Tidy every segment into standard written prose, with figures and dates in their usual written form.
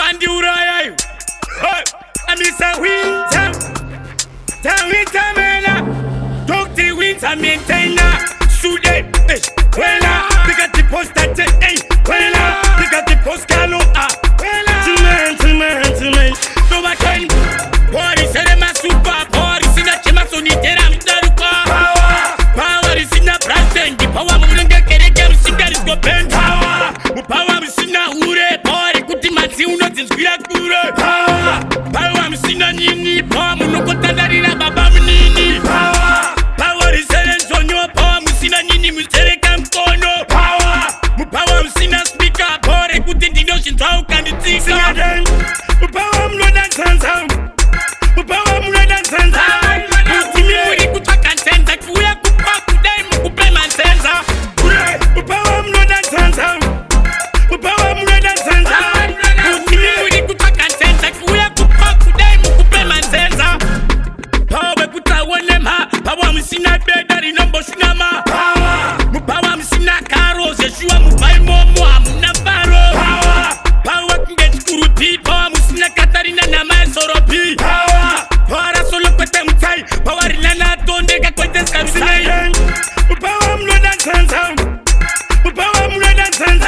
Andy Uraya. And it's a winter. The winter mena. Talk the winter maintainer. Sude, wela. We got the post that wela. We got the post galo. Wela. Tumen. No I can. What is it? My super power is in a chema sonitera. Power is in a president. The power moving the kereke. Singer is go bend. Power is in a ure. Power ikuti mati uno tinspira kure. Power is in a nini. Power no kotandari na baba nini. Power is in your power. Musina nini musere kamkono. Power is in a speaker. Power ikuti dino shintao kandi tika. Power no dance sound. Power no dance sound. Utimi muri kutaka nsenza. Kuya kupa kudai mukupe mansenza. Power no dance sound. Power no dance sound. Utimi muri kutaka nsenza. Kuya kupa kudai mukupe mansenza. Power kuta wonema. Power msina bedari nombo shinama. Power msina karo. Zeshua mubai momo amuna baro. Power kunget kuruti. Power msina katarina na maesoropi. Power solo kwete mtai. Power ilana tondeka kwete skabisina. Power mno dance sound. Power mno dance sound.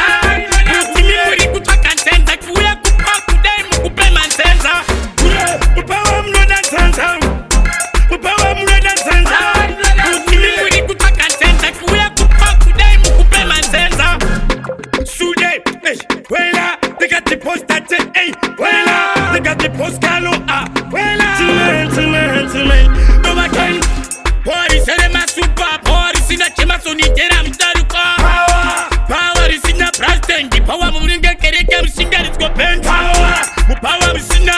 Utimi muri kutaka nsenza. Kuya kupa kudai mukupe mansenza. Power mno dance sound. Power mno dance sound. Utimi muri kutaka nsenza. Kuya kupa kudai mukupe mansenza. Sude, wela. They got the post that wela. They got the post galo, wela. Tumen. No I can. Power is in a super. Power is in a chema sonitera. Power is in a president. The power moving the kereke. Singer is go bend. Power is in a